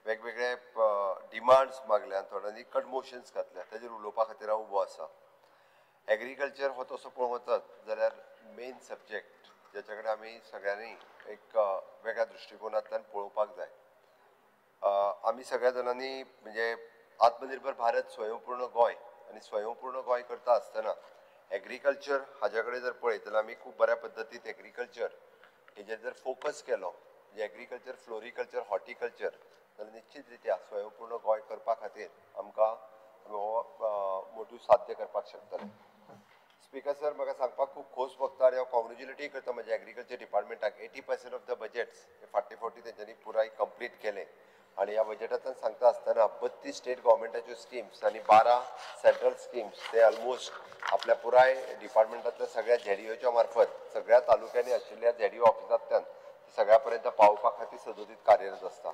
वेगवेगळे डिमांड्स मागल्या आनी थोड्यांनी कडमोशन्स घातल्या ताजेर उलोवपा खातीर हांव उबो आसा. एग्रीकल्चर हो तसो पळोवंक वचत जाल्यार मेन सब्जेक्ट जेचे कडेन आमी सगळ्यांनी एक वेगळ्या दृश्टिकोनांतल्यान पळोवपाक जाय. आमी सगळ्या जाणांनी म्हणजे आत्मनिर्भर भारत स्वयंपूर्ण गोंय आनी स्वयंपूर्ण गोंय करता आसतना एग्रीकल्चर हाजे कडेन जर पळयत जाल्यार आमी खूब बऱ्या पद्दतीन एग्रीकल्चर हेजेर जर फोकस केलो म्हणजे एग्रीकल्चर फ्लोरिकल्चर हॉर्टिकल्चर जाल्यार निश्चित रित्या स्वयंपूर्ण गोंय करपा खातीर आमकां मोठ्यो साध्य करपाक शकतले. स्पीकर सर, म्हाका सांगपाक खूब खोस भोगता आनी हांव कॉंग्रेच्युलेटूय करता म्हज्या एग्रीकल्चर डिपार्टमेंटाक. 80% ऑफ द बजेट्स हे फाटले फावटी तेंच्यांनी पुराय कंप्लीट केले आणि ह्या बजेटांतल्यान सांगता आसतना 32 स्टेट गव्हर्मेंटाच्यो स्किम्स आणि 12 सेंट्रल स्किम्स ते ऑलमोस्ट आपल्या पुराय डिपार्टमेंटांतल्या सगळ्या झेडीओच्या मार्फत सगळ्या तालुक्यांनी आशिल्ल्या झेडीओ ऑफिसांतल्यान सगळ्या पर्यंत पावोवपा खातीर सदोदीत कार्यरत आसता.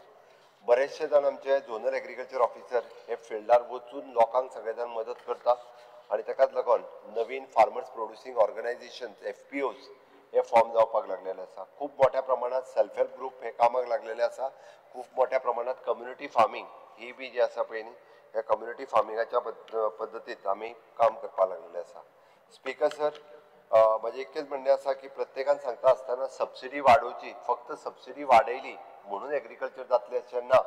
बरेचशे जाण आमचे झोनल एग्रीकल्चर ऑफिसर हे फिल्डार वचून लोकांक सगळे जाण मदत करता आणि ताकाच लागून नवीन फार्मर्स प्रोड्युसिंग ऑर्गनायझेशन्स FPOs हे फॉर्म जावपाक लागलेले आसा. खूब मोठ्या प्रमाणात सेल्फ हेल्प ग्रुप हे कामाक लागलेले आसा. खूब मोठ्या प्रमाणात कम्युनिटी फार्मिंग ही बी जी आसा पळय न्ही ह्या कम्युनिटी फार्मिंगाच्या पद्दतीत आमी काम करपाक लागलेले आसा. स्पीकर सर, म्हजें इतकेंच म्हणणें आसा की प्रत्येकान सांगता आसतना सबसिडी वाडोवची, फक्त सबसिडी वाडयली म्हणून एग्रीकल्चर जातलें अशें ना.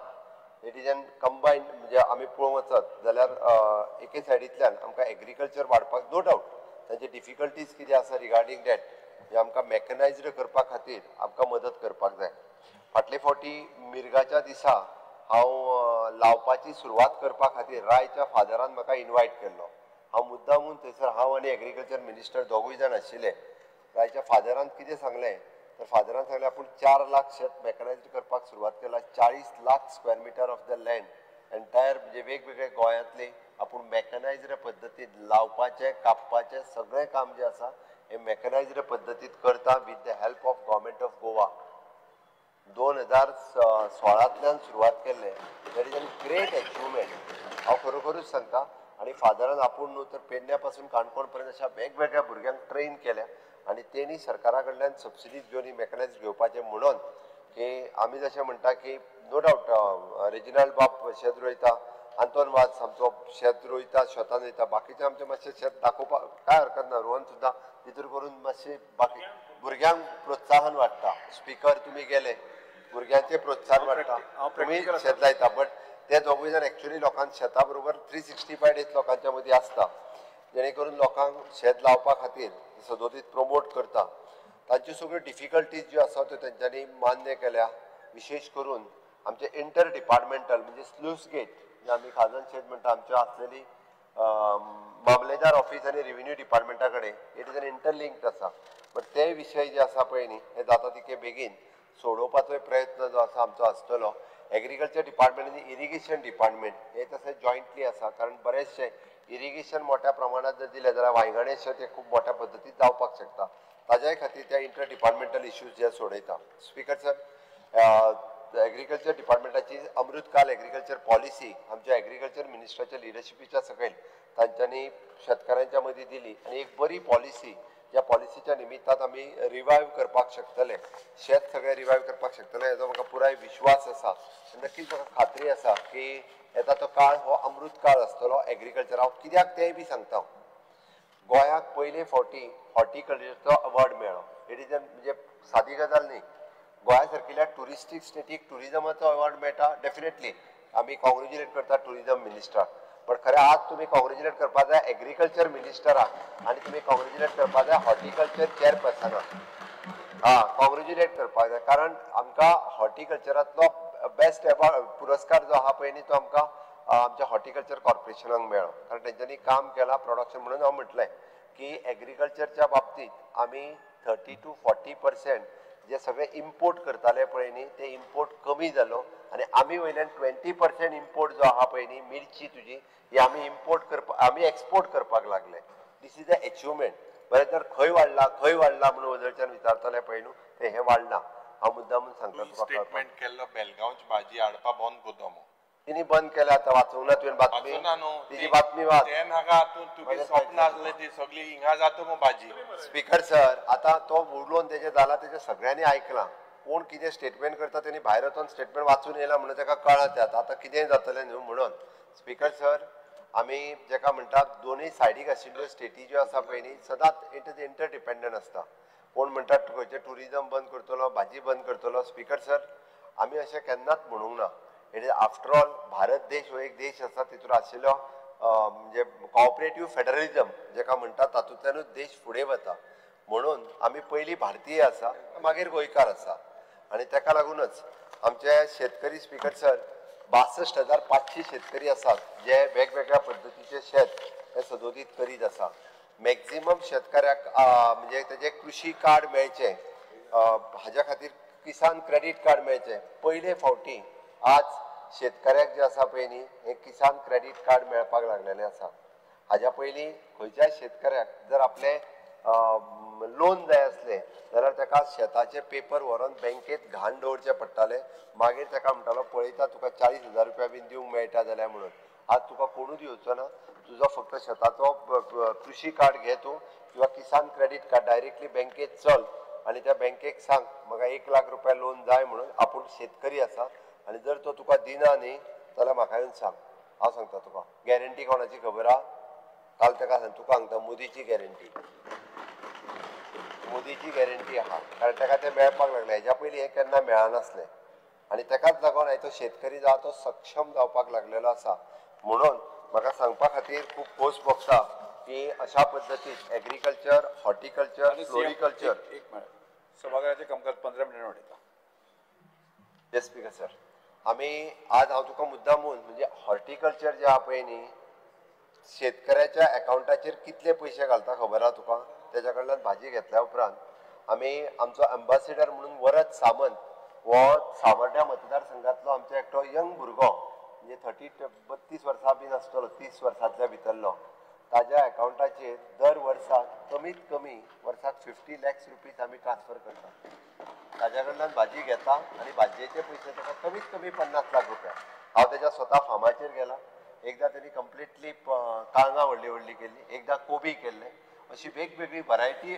इट इज एन कंबायन्ड म्हणजे आमी पळोवंक वचत जाल्यार एके सायडींतल्यान आमकां एग्रीकल्चर वाडपाक नो डावट तांचे डिफिकल्टीज कितें आसा रिगार्डींग दॅट हे आमकां मॅकनायज्ड करपा खातीर आमकां मदत करपाक जाय. फाटले फावटी मिरगाच्या दिसा हांव लावपाची सुरवात करपा खातीर रायच्या फादरान म्हाका इनवायट केल्लो. हांव मुद्दामून थंयसर हांव आनी एग्रीकल्चर मिनिस्टर दोगूय जाण आशिल्ले. रायच्या फादरान कितें सांगलें तर फादरान सांगलें आपूण 4 लाख शेत मॅकनायज्ड करपाक सुरवात केला. 40 lakh square metre of the land entire म्हणजे वेगवेगळे गोंयांतले आपूण मॅकनायज्ड पद्दतीन लावपाचें कापपाचें सगळें काम जें आसा हे मॅकनायज्ड पद्दतीत करता with the help of government of Goa. 2016तल्यान सुरवात केल्लें. That is an great achievement. हांव खरोखरूच सांगता. आणि फादरान आपूण न्हू तर पेडण्या पासून काणकोण पर्यंत अशा वेगवेगळ्या भुरग्यांक ट्रेन केल्या आणि तेणी सरकारा कडल्यान सबसिडीज घेवन ही मॅकनायज्ड घेवपाचें म्हणून की आमी जशें म्हणटा की नो डावट रेजिनाल्ड बाब शेत रोयता, आंतोन वाज आमचो शेत रोयता, शेतान वयता, बाकीचे आमचे मातशें शेत दाखोवपाक काय हरकत ना, रोवन सुद्दां भितर करून मातशें बाकी भुरग्यांक प्रोत्साहन वाडटा. स्पीकर तुमी गेले, भुरग्यांचें प्रोत्साहन वाडटा, तुमी शेत लायता बट ते दोगूय जाण एक्चुअली लोकांक शेता बरोबर 365 डेज लोकांच्या मदीं आसता जेणे करून लोकांक शेत लावपा खातीर सदोदीत प्रमोट करता. तांच्यो सगळ्यो डिफिकल्टीज ज्यो आसा त्यो तेंच्यांनी मान्य केल्या. विशेष करून आमचे इंटर डिपार्टमेंटल म्हणजे स्लूस गेट जे आमी खाजन शेत म्हणटा आमच्यो आसलेली मामलेदार ऑफिस आनी रेव्हेन्यू डिपार्टमेंटा कडेन इट इज एन इंटरलिंक्ड आसा. बट ते विशय जे आसा पळय न्ही हे जाता तितके बेगीन सोडोवपाचो प्रयत्न जो आसा आमचो आसतलो. एग्रीकल्चर डिपार्टमेंट आनी इरिगेशन डिपार्टमेंट हे तशें जॉयंटली आसा कारण बरेचशे इरिगेशन मोठ्या प्रमाणात जर दिलें जाल्यार वांयगणे शेत हे खूब मोठ्या पद्दतीन जावपाक शकता. ताज्याय खातीर त्या इंटर डिपार्टमेंटल इश्यूज जे सोडयता. स्पीकर सर, एग्रीकल्चर डिपार्टमेंटाची अमृतकाल एग्रीकल्चर पॉलिसी आमच्या एग्रीकल्चर मिनिस्टराच्या लिडरशिपीच्या सकयल तांच्यांनी शेतकारांच्या मदीं दिली आनी एक बरी पॉलिसी ज्या पॉलिसीच्या निमित्तान आमी रिवायव करपाक शकतले, शेत सगळें रिवायव करपाक शकतले हेजो म्हाका पुराय विश्वास आसा. नक्कीच म्हाका खात्री आसा की येता तो काळ हो अमृत काळ आसतलो एग्रीकल्चर. हांव कित्याक तेंय बी सांगता. गोंयाक पयले फावटी हॉर्टिकल्चरचो अवॉर्ड मेळ्ळो. इट इज म्हणजे सादी गजाल न्ही. गोंया सारकिल्ल्या ट्युरिस्टीक स्टेटीक ट्युरिजमाचो अवॉर्ड मेळटा डेफिनेटली आमी कॉंग्रेच्युलेट करता ट्युरिजम मिनिस्टराक. बट खरें आज तुमी कॉंग्रेच्युलेट करपा जाय एग्रीकल्चर मिनिस्टराक आनी तुमी कॉंग्रेच्युलेट करपा जाय हॉर्टिकल्चर चेअरपर्सनाक. कॉंग्रेच्युलेट करपाक जाय कारण आमकां हॉर्टिकल्चरांतलो बेस्ट पुरस्कार जो आहा पळय न्ही तो आमकां आमच्या हॉर्टिकल्चर कॉर्पोरेशनाक मेळ्ळो कारण तेंच्यांनी काम केलां प्रोडक्शन. म्हणून हांव म्हटलें की एग्रीकल्चरच्या बाबतींत आमी 30 to 40% जे सगळे इम्पोर्ट करताले पळय न्ही ते इम्पोर्ट कमी जालो आनी आमी वयल्यान 20% इम्पोर्ट जो आहा पळय न्ही मिरची तुजी ही आमी इम्पोर्ट करपाक आमी एक्सपोर्ट करपाक लागले. This is a achievement. बरें तर खंय वाडला म्हणून वदळच्यान विचारताले पळय न्हू ते हे वाडना. हांव मुद्दामून सांगता तुका. स्टेटमेंट केल्लो बेलगांवची भाजी हाडपा बंद करता म्हणून तिने बंद केल्या आता वाचूंक ना तुवें बातमी. तिची बातमी वाच. ते नाका तूं तुगे स्वप्न आसलें ती सगळी हिंगा जाता मग भाजी. स्पीकर सर आता तो उलोवन तेजे जाला तेजे सगळ्यांनी आयकलां कोण कितें स्टेटमेंट करता त्यांनी भायर वचून स्टेटमेंट वाचून येयला म्हणून ताका कळत येता आतां कितेंय जातलें न्हू म्हणून स्पिकर सर आमी जेका म्हणटात दोनूय सायडीक आशिल्ल्यो स्टेटी ज्यो आसा पळय न्ही सदांच इंटरडिपेंडंट आसता कोण म्हणटात खंयचें टुरिजम बंद करतलो भाजी बंद करतलो स्पिकर सर आमी अशें केन्नाच म्हणूंक ना it is after all Bharat देश हो एक देश आसा तितून आशिल्लो म्हणजे कॉपरेटिव्ह फेडरलिजम जेका म्हणटात तातूंतल्यानूच देश फुडें वता म्हणून आमी पयलीं भारतीय आसा मागीर गोंयकार आसा आनी ताका लागूनच आमचे शेतकरी स्पिकर सर 62,500 शेतकरी आसात जे वेगवेगळ्या पद्दतीचे शेत हे सदोदीत करीत आसा मॅक्झिमम शेतकऱ्याक म्हणजे तेजे कृषी कार्ड मेळचे हाज्या खातीर किसान क्रेडीट कार्ड मेळचे पयले फावटी आज शेतकऱ्याक जे आसा पळय न्ही हे किसान क्रेडीट कार्ड मेळपाक लागलेले आसा हाज्या पयलीं खंयच्याय शेतकऱ्याक जर आपले लोन जाय आसले जाल्यार ताका शेताचे पेपर व्हरून बँकेत घाण दवरचे पडटाले मागीर ताका म्हणटालो पळयता तुका 40,000 रुपया बीन दिवंक मेळटा जाल्यार म्हणून आज तुका कोणूच येवचो ना तुजो फक्त शेताचो कृषी कार्ड घे तूं किंवा किसान क्रेडीट कार्ड डायरेक्टली बँकेत चल आनी त्या बँकेक सांग म्हाका 1 लाख रुपया लोन जाय म्हणून आपूण शेतकरी आसा आनी जर तो तुका दिना न्ही जाल्यार म्हाका येवन सांग हांव सांगता तुका गॅरंटी कोणाची खबर आहा काल ताका तुका सांगता मोदीची गॅरंटी आहा कारण ताका तें मेळपाक लागलें हेज्या पयलीं हें केन्ना मेळनासलें आनी ताकाच लागून आयज तो शेतकरी जावं तो सक्षम जावपाक लागलेलो आसा म्हणून म्हाका सांगपा खातीर खूब खोस भोगता की अशा पद्दतीन एग्रीकल्चर हॉर्टिकल्चर फ्लोरिकल्चर सभागृहाचे कामकाज 15 मिनिटां वाडयता येस स्पीकर सर आमी आज हांव तुका मुद्दामून म्हणजे हॉर्टिकल्चर जे आहा पळय न्ही शेतकऱ्याच्या अकाउंटाचेर कितले पयशे घालता खबर आहा तुका तेज्या कडल्यान भाजी घेतल्या उपरांत आमी आमचो एम्बेसिडर म्हणून वरद सामंत हो सावर्ड्या मतदारसंघातलो आमचो एकटो यंग भुरगो म्हणजे 32 वर्सां बीन आसतलो 30 वर्सांतल्या भितरलो ताज्या अकाउंटाचेर दर वर्साक कमीत कमी वर्साक 50 लाख रुपीज आमी ट्रान्सफर करता ताज्या कडल्यान भाजी घेता आनी भाजयेचे पयशे ताका कमीत कमी 50 लाख रुपया हांव तेज्या स्वता फार्माचेर गेला एकदां तेणी कंप्लिटली काळंगां व्हडली व्हडली केल्ली एकदां कोबी केल्ले अशी वेगवेगळी वरायटी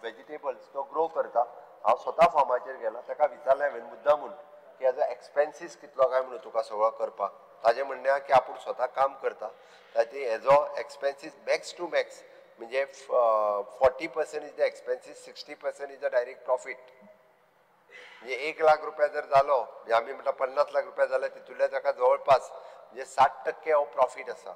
वेजिटेबल्स तो ग्रो करता हांव स्वता फार्माचेर गेला ताका विचारलें हांवें मुद्दामून की हेजो एक्सपेन्सीस कितलो काय म्हणून तुका सगळो करपाक ताजें म्हणणें आहा की आपूण स्वता काम करता ताची हेजो एक्सपेन्सीस मॅक्स टू मॅक्स म्हणजे 40% is the expenses 60% is the direct profit म्हणजे 1 लाख रुपया जर जालो म्हणजे आमी म्हणटा 50 लाख रुपया जाले तितूंतले ताका जवळपास म्हणजे 60% हो प्रॉफीट आसा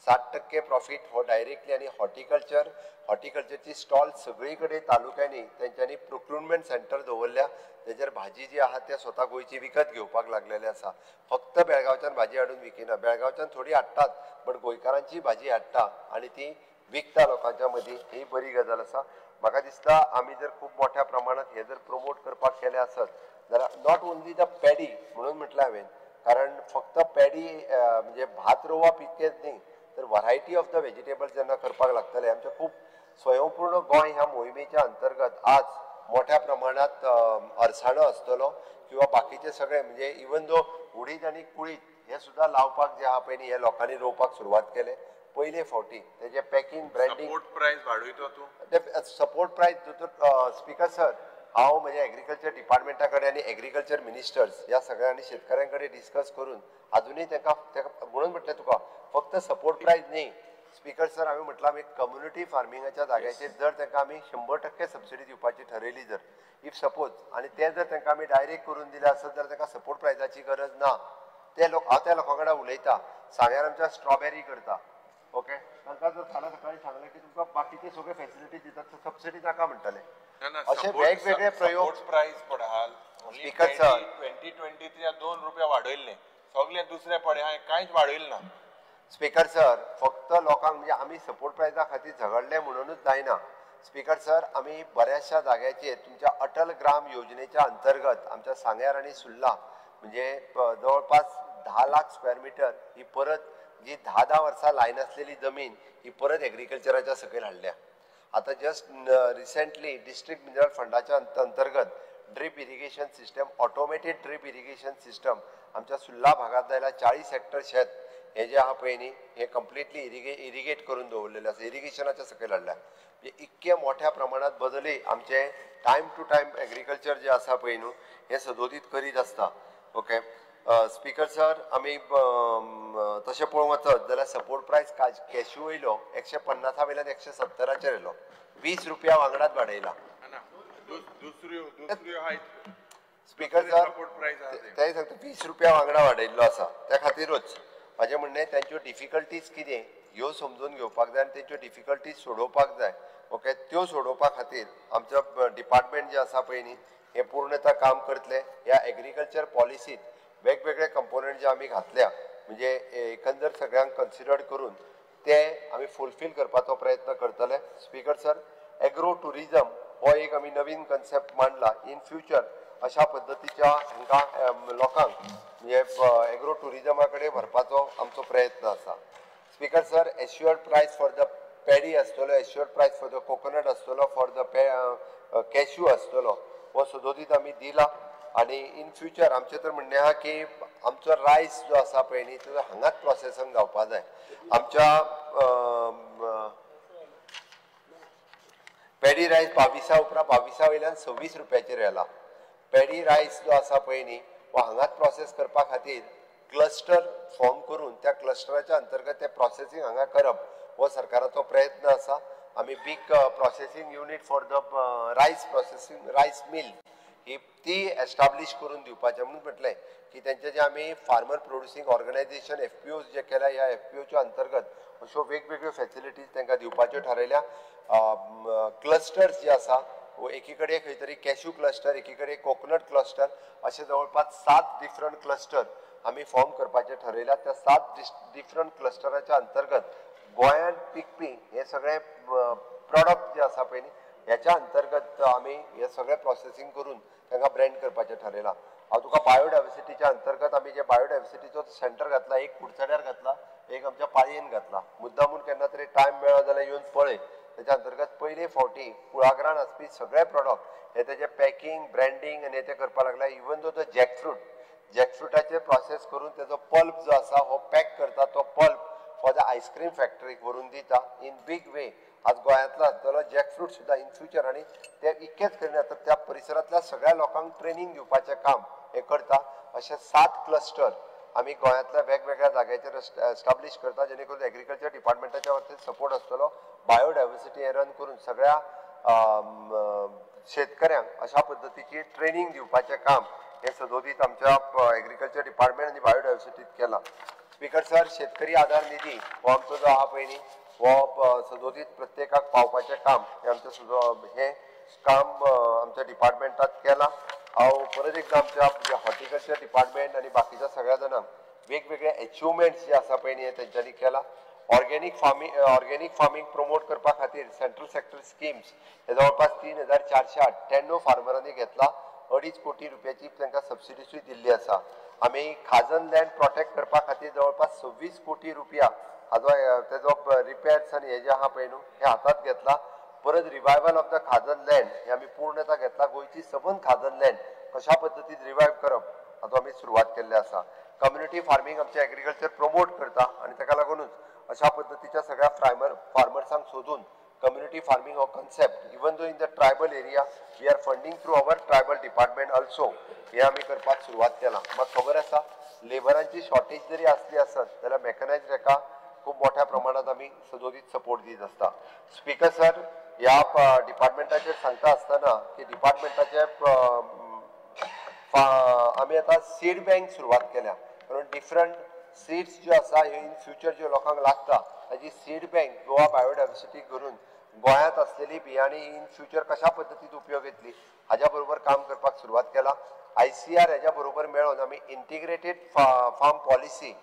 60% प्रॉफीट हो डायरेक्टली आनी हॉर्टिकल्चरची स्टॉल सगळी कडेन तालुक्यांनी तेंच्यांनी प्रोक्युरमेंट सेंटर दवरल्या तेजेर भाजी जी आहा ते स्वता गोंयची विकत घेवपाक लागलेले आसा फक्त बेळगांवच्यान भाजी हाडून विकिना बेळगांवच्यान थोडी हाडटात पण गोंयकारांची भाजी हाडटा आनी ती विकता लोकांच्या मदीं ही बरी गजाल आसा म्हाका दिसता आमी जर खूब मोठ्या प्रमाणात हे जर प्रमोट करपाक केले आसत जाल्यार नॉट ओन्ली द पॅडी म्हणून म्हटलें हांवें कारण फक्त पॅडी म्हणजे भात रोवप इतकेंच न्ही तर वरायटी ऑफ द व्हेजिटेबल्स जेन्ना करपाक लागतले आमचे खूब स्वयंपूर्ण गोंय ह्या मोहिमेच्या अंतर्गत आज मोठ्या प्रमाणात अळसाणो आसतलो किंवा बाकीचे सगळे म्हणजे इवन दो उडीद आनी कुळीद हे सुद्दां लावपाक जे आहा पळय न्ही हे लोकांनी रोवपाक सुरवात केले पयले फावटी तेजे पॅकिंग ब्रँडिंग सपोर्ट प्राइस वाडयतो तूं सपोर्ट प्रायस स्पीकर सर हांव म्हणजे एग्रीकल्चर डिपार्टमेंटा कडेन आनी एग्रीकल्चर मिनिस्टर्स ह्या सगळ्यांनी शेतकऱ्यां कडेन डिस्कस करून अजुनूय ताका म्हणून म्हटलें तुका फक्त सपोर्ट प्रायस न्ही स्पीकर सर हांवें म्हटलां आमी कम्युनिटी फार्मिंगाच्या जाग्याचेर जर तांकां आमी 100% सबसिडी दिवपाची ठरयली जर इफ सपोज आनी तें जर तांकां आमी डायरेक्ट करून दिलें आसत जाल्यार तांकां सपोर्ट प्रायजाची गरज ना हांव त्या लोकां कडेन उलयतां सांग्यार आमच्या स्ट्रॉबेरी करता ओके तांकां जर फाल्यां सकाळीं सांगलें की तुमकां बाकीचे सगळे फेसिलिटी दितात सबसिडी नाका म्हणटले अशे वेगवेगळे प्रयोग प्राइस पडाल स्पीकर सर 2023 2 रुपया वाडयल्ले सगळे दुसरे पडे हांवें कांयच वाडयलें ना स्पीकर सर फक्त लोकांक म्हणजे आमी सपोर्ट प्रायजा खातीर झगडले म्हणूनच जायना स्पीकर सर आमी बऱ्याचशा जाग्याचेर तुमच्या अटल ग्राम योजनेच्या अंतर्गत आमच्या सांग्यार आनी सुर्ला म्हणजे जवळपास 10 लाख स्क्वेअर मिटर ही परत जी 10 वर्सां लायन आसलेली जमीन ही परत एग्रीकल्चराच्या सकयल हाडल्या आता जस्ट रिसेंटली डिस्ट्रिक्ट मिनरल फंडाच्या अंतर्गत drip irrigation system automated drip irrigation system आमच्या सुर्ला भागात जायला 40 हेक्टर शेत हे जे आहा पळय न्ही हे कंप्लिटली इरिगेट करून दवरलेले आसा, इरिगेशनाच्या सकयल हाडल्या. म्हणजे इतके मोठ्या प्रमाणात बदलय आमचे टायम टू टायम एग्रीकल्चर जे आसा पळय न्हू हे सदोदीत करीत आसता. ओके स्पीकर सर, आमी तशें पळोवंक वचत जाल्यार सपोर्ट प्रायस कॅश्यू वयलो 150 वयल्यान 170 येयलो, 20 रुपया वांगडाच वाडयला. स्पीकर सर ते सांगता 20 रुपया वांगडा वाडयल्लो आसा. त्या खातीरूच म्हाजें म्हणणें तेंच्यो डिफिकल्टीज कितें ह्यो समजून घेवपाक जाय आनी तेंच्यो डिफिकल्टीज सोडोवपाक जाय. ओके त्यो सोडोवपा खातीर आमचो डिपार्टमेंट जे आसा पळय न्ही हे पूर्णता काम करतले. ह्या एग्रीकल्चर पॉलिसीत वेगवेगळे कंपोनंट जे आमी घातल्या म्हणजे एकंदर सगळ्यांक कन्सिडर्ड करून ते आमी फुलफील करपाचो प्रयत्न करतले. स्पीकर सर, एग्रो टुरिजम हो एक आमी नवीन कन्सेप्ट मांडला. इन फ्युचर अशा पद्दतीच्या हांकां लोकांक म्हणजे एग्रो टुरिजमा कडेन व्हरपाचो आमचो प्रयत्न आसा. स्पीकर सर, एश्युअर्ड प्रायस फॉर द पॅडी आसतलो, एश्युअर्ड प्रायस फॉर द कोकोनट आसतलो, फॉर द कॅश्यू आसतलो, हो सदोदीत आमी दिला. आनी इन फ्युचर आमचें तर म्हणणें आहा की आमचो रायस जो आसा पळय न्ही तो हांगाच प्रोसेसन जावपा जाय. आमच्या पॅडी रायस 22 उपरांत 22 वयल्यान 26 रुपयाचेर येला. पॅडी रायस जो आसा पळय न्ही हो हांगाच प्रोसेस करपा खातीर क्लस्टर फॉर्म करून त्या क्लस्टराच्या अंतर्गत ते प्रोसेसींग हांगा करप हो सरकाराचो प्रयत्न आसा. आमी big processing unit for the rice processing rice mill ही ती एस्टाब्लीश करून दिवपाचें म्हणून म्हटलें की तेंचे जे आमी फार्मर प्रोड्युसींग ऑर्गनायझेशन FPOs जे केल्या ह्या FPOच्या अंतर्गत अश्यो वेगवेगळ्यो फॅसिलिटीज तांकां दिवपाच्यो थारायल्या. क्लस्टर्स जे आसा एकी कडेन खंय तरी कॅश्यू क्लस्टर, एकी कडेन कोकोनट क्लस्टर अशे जवळपास 7 डिफरंट क्लस्टर आमी फॉर्म करपाचें ठरयल्या. त्या 7 डिफरंट क्लस्टराच्या अंतर्गत गोंयांत पिकपी हे सगळे प्रॉडक्ट जे आसा पळय न्ही ह्याच्या अंतर्गत आमी हे सगळे प्रोसेसींग करून तांकां ब्रँड करपाचें ठरयलां. हांव तुका बायोडायवर्सिटीच्या अंतर्गत आमी जे बायोडायवर्सिटीचो सेंटर घातला, एक कुडचड्यार घातला, एक आमच्या पाळयेन घातला. मुद्दामून केन्ना तरी टायम मेळ्ळो जाल्यार येवन पळय. त्याच्या अंतर्गत पयले फावटी कुळागरान आसपी सगळे प्रॉडक्ट हे तेजे पॅकिंग ब्रँडिंग आनी ते करपाक लागला. इवन दो जॅकफ्रूटाचे प्रोसेस करून तेजो पल्प जो आसा हो पॅक करता. तो पल्प फॉर द आयस्क्रीम फॅक्टरीक व्हरून दिता इन बीग वे. आज गोंयांतलो आसतलो जॅकफ्रूट सुद्दां इन फ्युचर आनी ते इतकेच करिना तर त्या परिसरांतल्या सगळ्या लोकांक ट्रेनिंग दिवपाचें काम हे करता. अशे 7 क्लस्टर आमी गोंयांतल्या वेगवेगळ्या जाग्याचेर एस्टाब्लीश करता जेणे करून एग्रीकल्चर डिपार्टमेंटाच्या वतीन सपोर्ट आसतलो. बायोडायवर्सिटी हे रन करून सगळ्या शेतकऱ्यांक अशा पद्दतीची ट्रेनिंग दिवपाचें काम हे सदोदीत आमच्या एग्रीकल्चर डिपार्टमेंट आनी बायोडायवर्सिटीत केलां. स्पीकर सर, शेतकरी आधार निधी हो आमचो जो आहा पळय न्ही हो सदोदीत प्रत्येकाक पावपाचें काम हे आमचें हे काम आमच्या डिपार्टमेंटात केलां. हांव परत एकदां आमच्या हॉर्टिकल्चर डिपार्टमेंट आनी बाकीच्या सगळ्या जाणांक वेगवेगळे अचिवमेंट्स जे आसा पळय न्ही हे तेंच्यांनी केला. ऑर्गेनीक फार्मींग प्रमोट करपा खातीर सेंट्रल सेक्टर स्किम्स हे जवळपास 3498 फार्मरांनी घेतला. 2.5 कोटी रुपयाची तांकां सबसिडीसूय दिल्ली आसा. आमी खाजन लँड प्रोटेक्ट करपा खातीर जवळपास 26 कोटी रुपया हाजो तेजो रिपेर्स आनी हे जे आहा पळय न्हू हे हातांत घेतला. परत रिवायवल ऑफ द खाजन लँड हे आमी पूर्णता घेतला. गोंयची 7 खाजन लँड कशा पद्दतीन रिवायव करप हाचो आमी सुरवात केल्ली आसा. कम्युनिटी फार्मींग आमचे एग्रीकल्चर प्रमोट करता आनी ताका लागूनच अशा पद्दतीच्या सगळ्या फार्मर्सांक सोदून कम्युनिटी फार्मींग हो concept even though in the tribal area we are funding through our tribal department also हे आमी करपाक सुरवात केला. म्हाका खबर आसा लेबरांची शॉर्टेज जरी आसली आसत जाल्यार मॅकनायज्ड हेका खूब मोठ्या प्रमाणात आमी सदोदीत सपोर्ट दीत आसता. स्पीकर सर, ह्या डिपार्टमेंटाचेर सांगता आसतना की डिपार्टमेंटाचे आमी आतां सीड बँक सुरवात केल्या. कारण डिफरंट सीड्स ज्यो आसा ह्यो इन फ्युचर ज्यो लोकांक लागता ताजी सीड बँक गोवा बायोडायवर्सिटी करून गोंयांत आसलेली बियाणी इन फ्युचर कशा पद्दतीन उपयोग येतली हाज्या बरोबर काम करपाक सुरवात केला. ICR हेज्या बरोबर मेळून आमी इंटिग्रेटेड फार्म पॉलिसी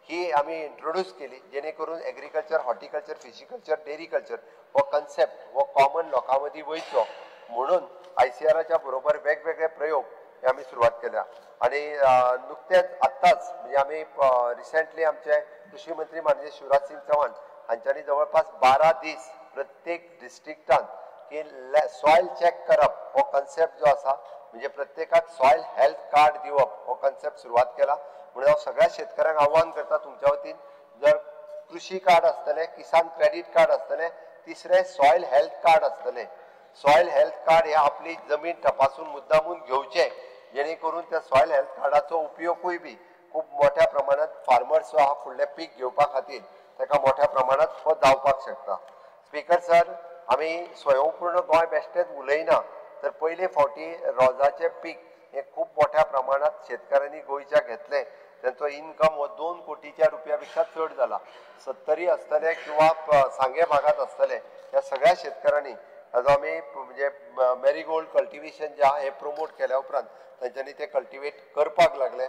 ही आमी इंट्रोड्यूस केली जेणे करून एग्रीकल्चर, हॉर्टिकल्चर, फिशिकल्चर, डेरी कल्चर हो कन्सेप्ट हो कॉमन लोकां मदीं वयचो म्हणून ICRच्या बरोबर वेगवेगळे प्रयोग हे आमी सुरवात केल्या. आणि नुकतेच आत्ताच म्हणजे आमी रिसेंटली आमचे कृषी मंत्री माननीय शिवराज सिंग चौहान हांच्यांनी जवळपास 12 दीस प्रत्येक डिस्ट्रिक्टांत की सॉयल चॅक करप हो कन्सेप्ट जो आसा म्हणजे प्रत्येकाक सॉयल हेल्थ कार्ड दिवप हो कन्सेप्ट सुरवात केला. म्हणून हांव सगळ्या शेतकऱ्यांक आव्हान करता तुमच्या वतीन जर कृषी कार्ड आसतले, किसान क्रेडिट कार्ड आसतले, तिसरे सॉयल हेल्थ कार्ड आसतले. सॉयल हेल्थ कार्ड हे आपली जमीन तपासून मुद्दामून घेवचे, जेणे करून त्या सॉयल हेल्थ कार्डाचो उपयोगूय बी खूप मोठ्या प्रमाणात फार्मर्स जो आहा फुडले पीक घेवपा खातीर ताका मोठ्या प्रमाणात तो जावपाक शकता. स्पीकर सर, आमी स्वयंपूर्ण गोंय बेश्टेच उलयना, तर पयले फावटी रोजाचे पीक हे खूप मोठ्या प्रमाणात शेतकऱ्यांनी गोंयच्या घेतले. त्यांचो इन्कम हो 2 कोटीच्या रुपया पेक्षा चड जाला. 70 आसतले किंवा सांगे भागात आसतले ह्या सगळ्या शेतकऱ्यांनी हाजो आमी म्हणजे मेरीगोल्ड कल्टिवेशन जे आहा हे प्रमोट केल्या उपरांत तांच्यांनी ते कल्टिवेट करपाक लागले.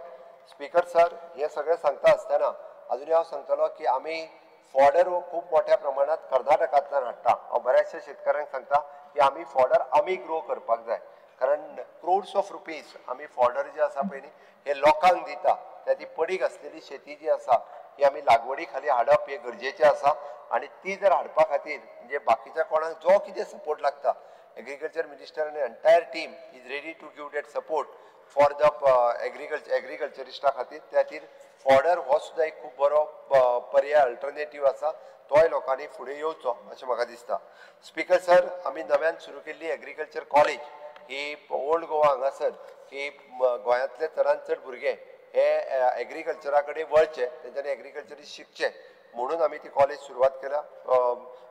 स्पीकर सर, हे सगळें सांगता आसतना अजुनूय हांव सांगतलो की आमी फॉडर हो खूप मोठ्या प्रमाणात कर्नाटकांतल्यान हाडटा. हांव बऱ्याचशा शेतकऱ्यांक सांगता की आमी फॉडर आमी ग्रो करपाक जाय, कारण क्रोड्स ऑफ रुपीज आमी फॉडर जे आसा पळय न्ही हे लोकांक दिता. त्या ती पडीक आसलेली शेती जी आसा ही आमी लागवडी खाली हाडप हे गरजेचें आसा. आणि ती जर हाडपा खातीर म्हणजे बाकीच्या कोणाक जो कितें सपोर्ट लागता, एग्रीकल्चर मिनिस्टर आनी entire team is ready to give that support for the एग्रीकल्चरिस्टा खातीर. त्या खातीर फॉडर हो सुद्दां एक खूब बरो पर्याय अल्टरनेटीव आसा, तोय लोकांनी फुडें येवचो अशें म्हाका दिसता. स्पीकर सर, आमी नव्यान सुरू केल्ली एग्रीकल्चर कॉलेज ही ओल्ड गोवा हांगासर की गोंयांतले चडांत चड भुरगे हे एग्रीकल्चरा कडेन वळचे, तेंच्यांनी एग्रीकल्चर शिकचे म्हणून आमी ती कॉलेज सुरवात केल्या.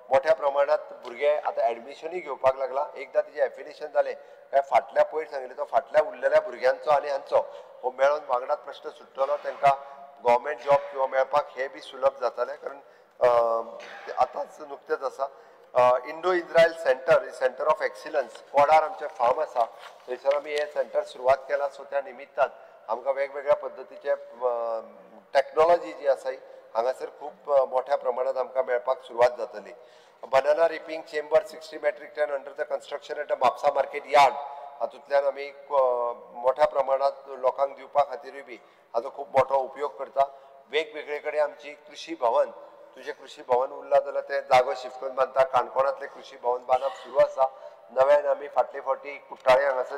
मोठ्या प्रमाणात भुरगे आतां एडमिशनूय घेवपाक लागला. एकदां तिचें एफिलिएशन जालें काय फाटल्या पयर सांगिल्लें तो फाटल्या उरलेल्या भुरग्यांचो आनी हांचो हो मेळोन वांगडाच प्रश्न सुट्टलो. तांकां गव्हर्मेंट जॉब किंवा मेळपाक हे बी सुलभ जातालें, कारण आतांच नुकतेंच आसा Indo Israel centre of excellence Kodar आमचें फार्म आसा, थंयसर आमी हे सेंटर सुरवात केला. सो त्या निमित्तान आमकां वेगवेगळ्या पद्दतीचे टॅक्नॉलॉजी जी आसा हांगासर खूब मोठ्या प्रमाणात आमकां मेळपाक सुरवात जातली. Banana ripening chamber 60 metric ton under the construction at the Mapusa market yard, हातूंतल्यान आमी मोठ्या प्रमाणात लोकांक दिवपा खातीरूय बी हाचो खूब मोठो उपयोग करता. वेगवेगळे कडेन आमची कृषी भवन, तुझे कृषी भवन उरला जाल्यार ते जागो शिफ्ट करून बांदता. काणकोणांतले कृषी भवन बांदप सुरू आसा. नव्यान आमी फाटले फावटी कुट्टाळे हांगासर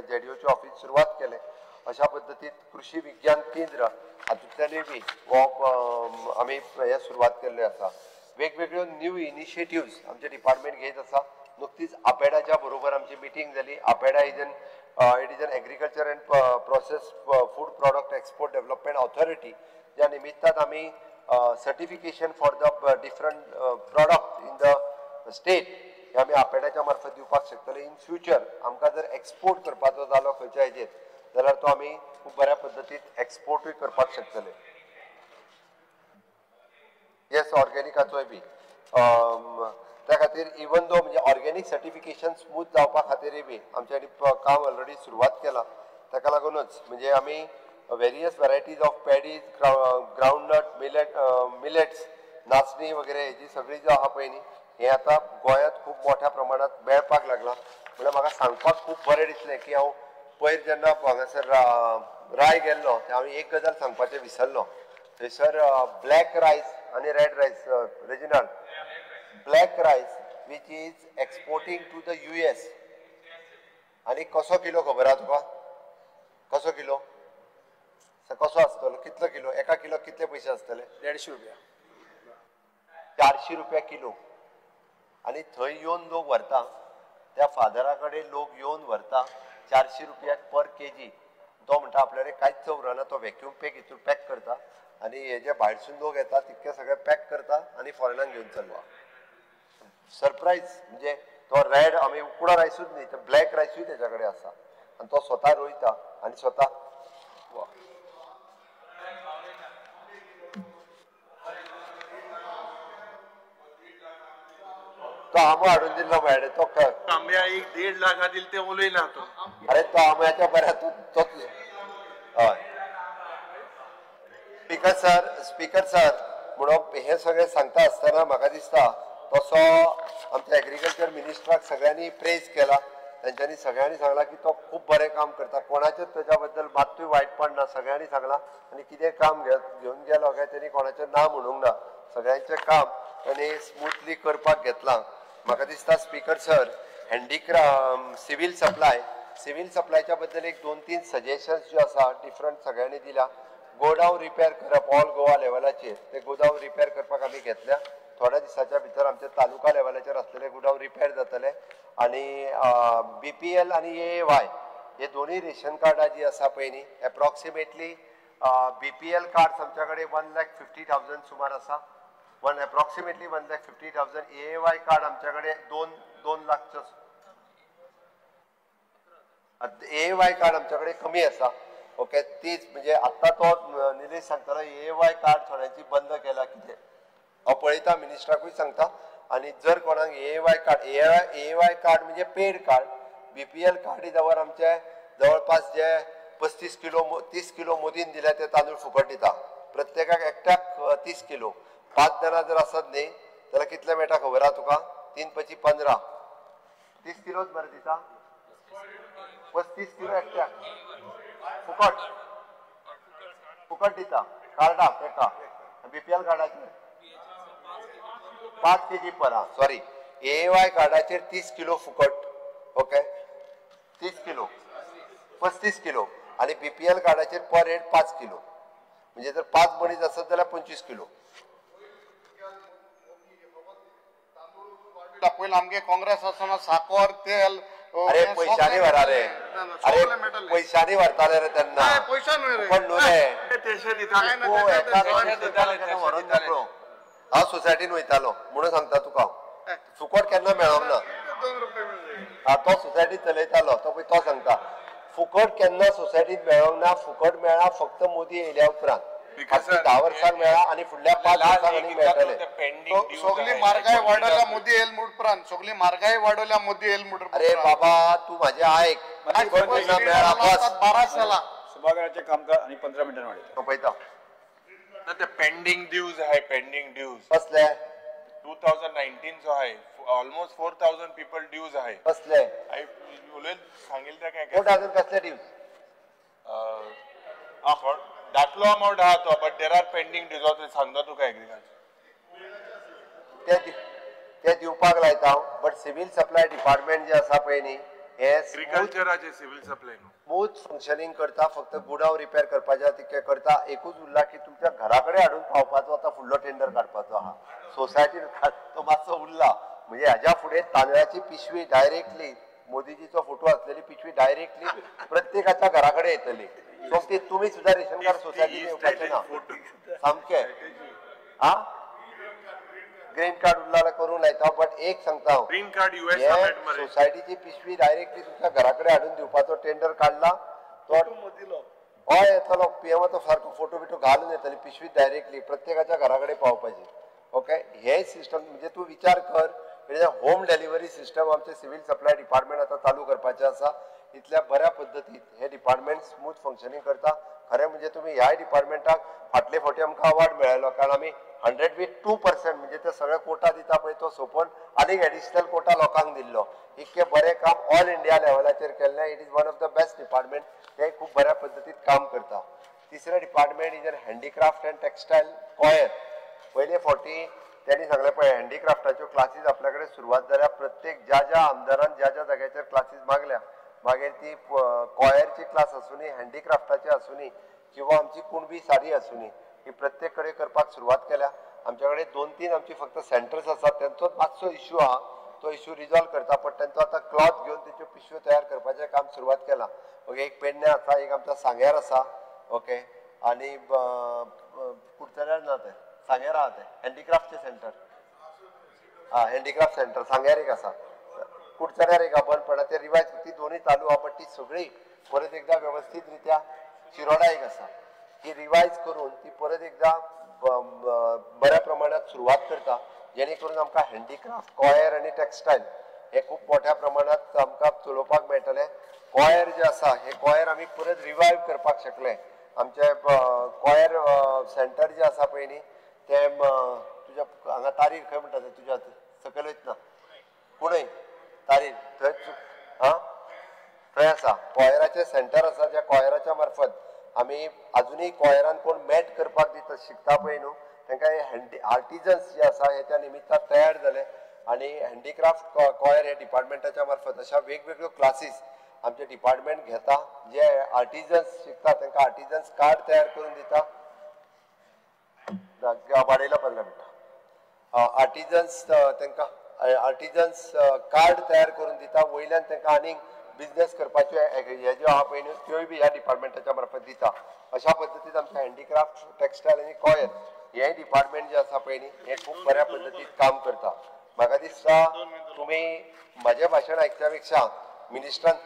जेडीओचे ऑफिस सुरवात केलें. अशा पद्दतीन कृषी विज्ञान केंद्र हातूंतल्यानूय बी हो आमी हे सुरवात केल्ले आसा. वेगवेगळ्यो न्यू इनिशिएटिव्स आमचे डिपार्टमेंट घेत आसा. नुकतीच आपेडाच्या बरोबर आमची मिटींग जाली. आपेडा is an agriculture end process food product export development authority, ज्या निमित्तान आमी certification for the different product in the state हे आमी आपेडाच्या मार्फत दिवपाक शकतले. इन फ्युचर आमकां जर एक्सपोर्ट करपाचो जालो खंयच्या हेजेर जाल्यार तो आमी खूब बऱ्या पद्दतीन एक्सपोर्टूय करपाक शकतले. येस, ऑर्गेनिकाचोय बी त्या खातीर इवन दो म्हणजे ऑर्गेनिक सर्टिफिकेशन स्मूथ जावपा खातीरय बी आमच्यांनी काम ऑलरेडी सुरवात केला. ताका लागूनच म्हणजे आमी various varieties of paddies, groundnut, millets, नाचणी वगैरे हेजी सगळी जो आहा पळय न्ही हे आतां गोंयांत खूब मोठ्या प्रमाणात मेळपाक लागला. म्हळ्यार म्हाका सांगपाक खूब बरें दिसलें की हांव पयर जेन्ना हांगासर राय गेल्लो तें हांवें एक गजाल सांगपाचें विसरलो. थंयसर ब्लॅक रायस आनी रेड रायस, रेजिनाल्ड, black rice which is exporting to the US, आनी कसो किलो खबर आहा तुका? कसो किलो कसो आसतलो? कितलो किलो? एका किलो कितले पयशे आसतले? 150 रुपया. 400 रुपया किलो. आनी थंय येवन लोक व्हरता, त्या फादरा कडेन लोक येवन व्हरता 400 रुपयाक पर केजी. तो म्हणटा आपल्याकडे कांयच चवरना, तो व्हॅक्यूम पॅक हितून पॅक करता आनी हे जे भायरसून लोक येता तितके सगळे पॅक करता आनी फॉरेनाक घेवन चल्ला. सरप्रायज म्हणजे तो रेड आमी उकडो रायसूच न्ही, तो ब्लॅक रायसूय तेच्या कडेन आसा आनी तो स्वता रोयता आनी स्वता तो आंबो हाडून दिल्लो मेळ्ळे. तो आंब्या 1.5 लाख दिल ते उलयना तो. अरे तो आंब्याच्या बऱ्या तोच. हय स्पीकर सर म्हणून हे सगळें सांगता आसतना म्हाका दिसता तसो आमच्या एग्रीकल्चर मिनिस्टराक सगळ्यांनी प्रेज केला. तांच्यांनी सगळ्यांनी सांगला की तो खूब बरें काम करता, कोणाचेच तेच्या बद्दल मात्तूय वायटपण ना. सगळ्यांनी सांगला आनी कितें काम घेवन गेलो काय तेणी कोणाचें नांव म्हणूंक ना. सगळ्यांचें काम ताणी स्मूथली करपाक घेतलां. म्हाका दिसता स्पीकर सर सिव्हील सप्लायच्या बद्दल एक 2-3 सजेशन्स ज्यो आसा डिफरंट सगळ्यांनी दिल्या. गोडाऊन रिपेअर करप ऑल गोवा लेवलाचेर ते गोडाऊन रिपेअर करपाक आमी घेतल्या. थोड्या दिसाच्या भितर आमचे तालुका लेवलाचेर आसलेले गोडाऊन रिपेअर जातले आनी BPL आनी AAY हे दोन्ही रेशन कार्डां जी आसा पळय न्ही एप्रॉक्सिमेटली BPL कार्ड्स आमच्या कडेन 1,50,000 सुमार आसा. एप्रॉक्सिमेटली 1,50,000. AAY कार्ड आमच्या कडेन 2 लाख. AAY कार्ड आमच्या कडेन कमी आसा. ओके तीच म्हणजे आता तो निलेश सांगतालो AAY कार्ड थोड्यांची बंद केला कितें हांव पळयता मिनिस्टराकूय सांगता. आनी जर कोणाक AAY कार्ड म्हणजे पेड कार्ड BPL कार्ड जवळ आमचे जवळपास जे 35 किलो 30 किलो मोदीन दिल्या ते तांदूळ फुकट दिता प्रत्येकाक एकट्याक 30 किलो. 5 जाणां जर आसत न्ही जाल्यार कितले मेळटा खबर आहा तुका 3 × 5 = 15 30 किलोच बरें दिता 35 किलो एकट्याक फुकट फुकट दिता कार्डाक एका BPL कार्डाचेर 5 kg पर सॉरी AAY कार्डाचेर 30 किलो फुकट. ओके 30 किलो 35 किलो आणि BPL कार्डाचेर पर हेड 5 किलो म्हणजे जर 5 मणीस आसत जाल्यार 25 किलो. पयलीं आमगे काँग्रेस आसतना साखर तेल अरे पैशांनी व्हरा रे अरे पैशांनी व्हरताले रे तेन्ना पैसा न्हय पण न्हू रे हांव सोसायटीन वयतालो म्हणून सांगता तुका फुकट केन्ना मेळोंक ना. 2 रुपये तो सोसायटीन चलयतालो तो पळय तो सांगता फुकट केन्ना सोसायटीन मेळोंक ना. फुकट मेळ्ळा फक्त मोदी येयल्या उपरांत 10 वर्सांक मेळ्ळा आनी फुडल्या 5 वर्सांक आनी मेळटले. सगळी म्हारगाय वाडयल्या मोदी येयल म्हणून उपरांत सगळी म्हारगाय वाडयल्या मोदी येयल म्हणून. अरे बाबा तू माझे आयक मेळ्ळा बस 12 साला सभागृहाचे कामकाज आणि 15 मिनिटांनी वाढयता. पळयता ते पेंडिंग ड्यूज आहे पेंडिंग ड्यूज कसले 2019 जो आहे ऑलमोस्ट 4,000 पीपल ड्यूज आहे. कसले उलयन सांगितलं त्या काय 4,000 कसले ड्यूज दाखलो अमाउंट आहा तो but there are pending dues सांगता तुका एग्रीकल्चर ते दिवपाक लायता. बट सिव्हिल सप्लाय डिपार्टमेंट जे आसा पळय न्ही हे एग्रीकल्चराचे सिव्हिल सप्लाय स्मूथ फंक्शनिंग करता. फक्त गुडाव रिपेअर करपाचे तितके करता. एकूच उरला की तुमच्या घरा कडेन हाडून पावपाचो आता फुडलो टेंडर काडपाचो आहा सोसायटीन तो मातसो उरला. म्हणजे हाज्या फुडें तांदळाची पिशवी डायरेक्टली मोदीजीचो फोटो असलेली पिशवी डायरेक्टली प्रत्येकाच्या घरा कडेन येतली. सो ती तुमी सुद्धा रेशन कार्ड सोसायटीन येवपाचें ना सामकें. हा ग्रीन कार्ड उरला करून लायता. बट एक सांगता हांव ग्रीन कार्ड सोसायटीची पिशवी डायरेक्टली तुमच्या घरा कडेन हाडून दिवपाचो टेंडर काढला तो हय येतलो PM तो सारको फोटो बिटो घालून येतली पिशवी डायरेक्टली प्रत्येकाच्या घरा कडेन पावपाची. ओके हे सिस्टम म्हणजे तूं विचार कर होम डिलिव्हरी सिस्टम आमचे सिव्हिल सप्लाय डिपार्टमेंट आता चालू करपाचें आसा. इतल्या बऱ्या पद्दतीन हे डिपार्टमेंट स्मूथ फंक्शनिंग करता. खरें म्हणजे तुमी ह्या डिपार्टमेंटाक फाटले फावटी आमकां अवॉर्ड मेळ्ळो कारण आमी 102% म्हणजे ते सगळे कोटा दिता पळय तो सोंपोवन आनीक एडिशनल कोटा लोकांक दिल्लो. इतके बरें काम ऑल इंडिया लेवलाचेर केल्लें. It is one of the best department. ते खूब बऱ्या पद्दतीन काम करता. तिसरें department is handicraft and textile coir. पयले फावटी त्यांनी सांगलें पळय हँडीक्राफ्टाच्यो क्लासीस आपल्या कडेन सुरवात जाल्या. प्रत्येक ज्या आमदारान ज्या जाग्याचेर क्लासीस मागल्या मागीर ती कॉयरची क्लास आसूनी हँडीक्राफ्टाची आसूनी किंवा आमची कुणबी साडी आसूनी ही प्रत्येक कडेन करपाक सुरवात केल्या. आमच्या कडेन 2-3 आमची फक्त सेंटर्स आसात. त्यांचो मातसो इश्यू आहा तो इश्यू रिजॉल्व करता. पण त्यांचो आता क्लॉथ घेवन तेच्यो पिशव्यो तयार करपाचें काम सुरवात केला. ओके एक पेडण्या आसा एक आमचा सांग्यार आसा. ओके आनी कुडचड्यार ना ते सांग्यार आहा ते हँडीक्राफ्टचे सेंटर हँडीक्राफ्ट सेंटर सांग्यार एक आसा कुडचड्यार एक बंद पडला ते रिवायज ती दोन्ही चालू आहा. बट ती सगळी परत एकदा व्यवस्थित रित्या शिरोडा एक आसा ही रिवायज करून ती परत एकदा बऱ्या प्रमाणात सुरवात करता जेणे करून आमकां हँडीक्राफ्ट कॉयर आनी टेक्सटायल हे खूब मोठ्या प्रमाणात आमकां चलोवपाक मेळटले. कॉयर जे आसा हे कॉयर आमी परत रिवायव करपाक शकले. आमचे कॉयर सेंटर जे आसा पळय न्ही ते तुज्या हांगा तारीर खंय म्हणटा ते तुज्या सकयल वयतना कुणय तारीर थंय थंय आसा कॉयराचे सेंटर आसा. ज्या कॉयराच्या मार्फत आमी अजुनूय कॉयरान कोण मॅट करपाक दिता शिकता पळय न्हू तांकां हे आर्टिजन्स जे आसा हे त्या निमित्तान तयार जाले. आणि हँडीक्राफ्ट कॉयर हे डिपार्टमेंटाच्या मार्फत अशा वेगवेगळ्यो क्लासीस आमचे डिपार्टमेंट घेता जे आर्टिजन्स शिकता तांकां आर्टिजन्स कार्ड तयार करून दिता वाडयला 15 मिनटां आर्टिजन्स तांकां आर्टिजन्स कार्ड तयार करून दिता वयल्यान तांकां आनीक बिझनेस करपाच्यो हे ज्यो आहा पळय न्हू त्योय बी ह्या डिपार्टमेंटाच्या मार्फत दिता अशा पद्दतीन आमचे हँडीक्राफ्ट टेक्सटायल आनी कॉयर हे डिपार्टमेंट जे आसा पळय न्ही हे खूब बऱ्या पद्दतीन काम करता म्हाका दिसता तुमी म्हजें भाशण आयकच्या पेक्षा मिनिस्टरान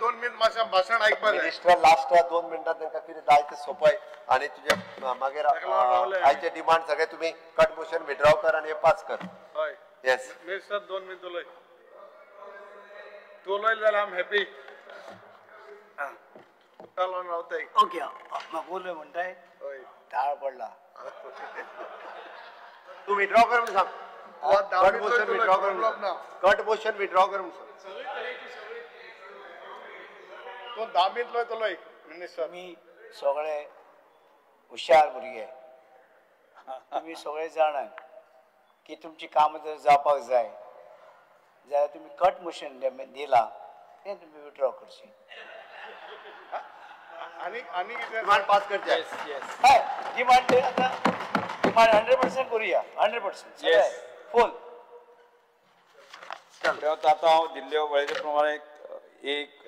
2 मिनिट भाषण ऐकपा जाय मिनिस्टर लास्ट 2 मिनटां तांकां कितें जाय तें सोपय आनी तुजे मागीर आयचे डिमांड सगळे तुमी कट मोशन विड्रॉ कर आनी पास कर हय येस मिनिस्टर 2 मिनिट उलय तू उलयलो जाल्यार आम हॅपी चालून रावताय ओके म्हाका उलय म्हणटाय हय ताळ पडला तू विड्रॉ कर म्हणून सांग कट मोशन विड्रॉ कर प्रॉब्लेम ना कट मोशन विड्रॉ कर म्हणून सांग तू 10 मिनिट लय तो लय मिनिस्टर तुमी सगळे हुशार भुरगे तुमी सगळे जाणात की तुमची कामां जर जावपाक जाय जाल्यार तुमी कट मोशन दिला तें तुमी विड्रॉ करची आणि कितें डिमांड पास करचे हय डिमांड आतां डिमांड 100% करुया 100% फूल आता हांव दिल्ल्यो वळेरे प्रमाणे 1,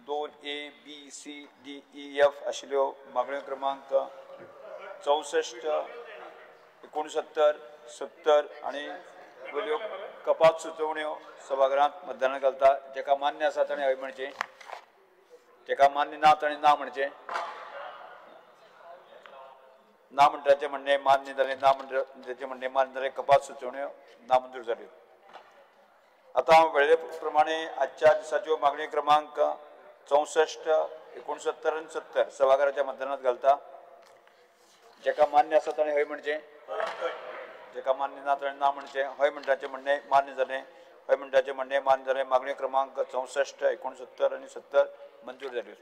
2 A B C D E F आशिल्ल्यो मागण्यो क्रमांक 64, 69, 70 आनी वयल्यो कपात सुचोवण्यो सभागृहांत मतदानाक घालता जेका मान्य आसा ताणें हय म्हणचें जेका मान्य ना ताणें ना म्हणचें ना म्हणटाचें म्हणणें मान्य जालें ना म्हणटाचें म्हणणें मान्य जालें कपात सुचोवण्यो नामंजूर जाल्यो आतां हांव वेळे प्रमाणे आजच्या दिसाच्यो मागणी क्रमांक 64, 69 आनी 70 सभागृहाच्या मतदानांत घालता जेका मान्य आसा ताणें हय म्हणचें जेका मान्य ना ताणें ना म्हणचें हय म्हणटाचें म्हणणें मान्य जालें हय म्हणटाचें म्हणणें मान्य जालें मागणी क्रमांक 64, 69 आनी 70 मंजूर जाल्यो